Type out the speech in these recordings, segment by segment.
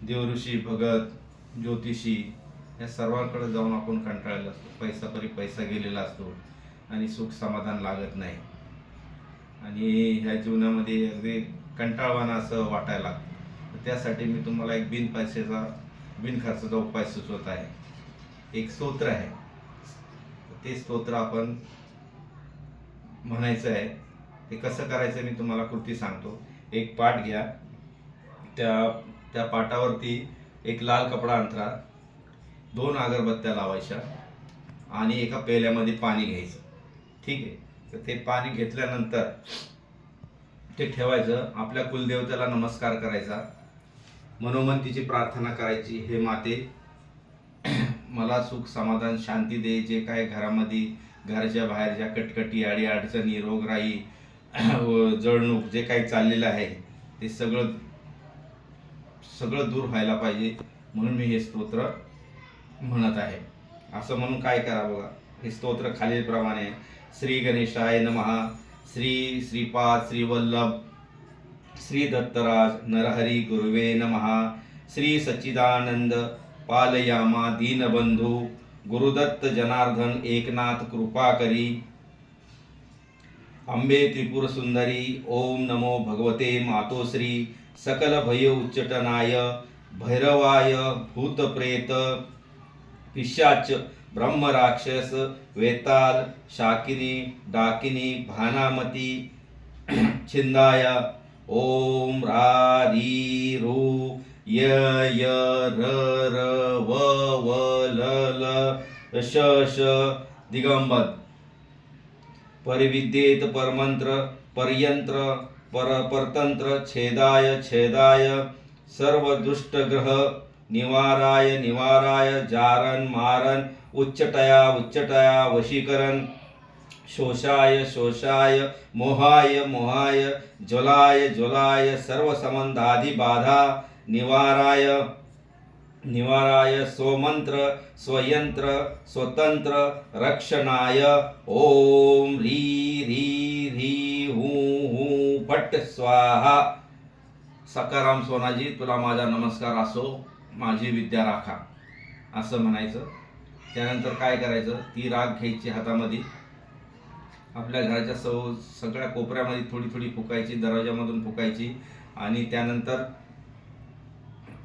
देवऋषी, भगत, ज्योतिषी या सर्वांकडे जाऊन आपण कंटाळलेला असतो. पैसा परी पैसा गेलेला असतो आणि सुख समाधान लागत नाही आणि ह्या जीवनामध्ये अगदी कंटाळवाणा असं वाटायला लागतं. त्यासाठी मी तुम्हाला एक बिनखर्चाचा उपाय सुचवत आहे. एक स्तोत्र आहे, ते स्तोत्र आपण म्हणायचं आहे. ते कसं करायचं मी तुम्हाला कृती सांगतो. एक पाट घ्या, त्या पाटावरती एक लाल कपडा अंथरा, 2 अगरबत्त्या लावायच्या आणि एका पेल्यामध्ये पाणी घ्यायचं. ठीक आहे. तर ते पाणी घेतल्यानंतर ते ठेवायचं. आपल्या कुलदेवतेला नमस्कार करायचा, मनोमन तिची प्रार्थना करायची. हे माते, मला सुख समाधान शांती दे. जे काय घरामध्ये घराच्या बाहेरच्या कटकटी अडीअडचणी रोगराई जळणूक जे काही चाललेलं आहे ते सगळं दूर व्हायला पाहिजे, म्हणून मी हे स्तोत्र म्हणत आहे. असं म्हणून काय करा बघा. हे स्तोत्र खालीलप्रमाणे: श्री गणेशाय नमः, श्री श्रीपाद श्री वल्लभ श्री दत्तराज नरहरी गुरुवे नमः, श्री सच्चिदानंद पालयामा दीनबंधू गुरुदत्त जनार्दन एकनाथ कृपा करी, अंबे त्रिपुर सुंदरी. ओम नमो भगवते मातोश्री सकल भय उच्चटनाय भैरवाय भूतप्रेत पिशाच ब्रह्म राक्षस वेताल शाकिनी डाकिनी भानामती छिंदाय. ओम रा री रू य य र र व व ल ल श श दिगंबर परिविद्येत परमंत्र परयंत्र परतंत्र छेदाय छेदाय सर्व दुष्टग्रह निवाराय निवाराय जारण मारण उच्चटया उच्चटया वशीकरण शोषाय शोषाय मोहाय मोहाय ज्वलाय ज्वलाय सर्व संबंधादि बाधा निवाराय निवाराय स्वमंत्र स्वयंत्र स्वतंत्र रक्षणाय. ओम री री री हू फट स्वाहा. सकाराम सोनाजी, तुला माझा नमस्कार असो, माझी विद्या राखा, असं म्हणायचं. त्यानंतर काय करायचं, ती राख घ्यायची हातामध्ये, आपल्या घराच्या सगळ्या कोपऱ्यामध्ये थोडी थोडी फुकायची, दरवाजामधून फुकायची आणि त्यानंतर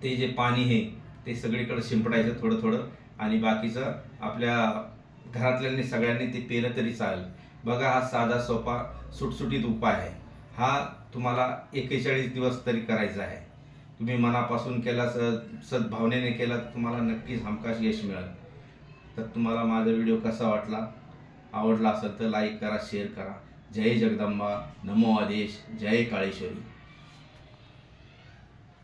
ते जे पाणी आहे ते सगळीकडे शिंपडायचं थोडं थोडं आणि बाकीचं आपल्या घरातल्यांनी सगळ्यांनी ते पेलं तरी चालेल. बघा, हा साधा सोपा सुटसुटीत उपाय आहे. हा तुम्हाला 41 दिवस तरी करायचा आहे. तुम्ही मनापासून केला, सद्भावनेने केला तर तुम्हाला नक्कीच हमखास यश मिळेल. तर तुम्हाला माझा व्हिडिओ कसा वाटला, आवडला असेल तर लाईक करा, शेअर करा. जय जगदंबा, नमो आदेश, जय काळेश्वरी.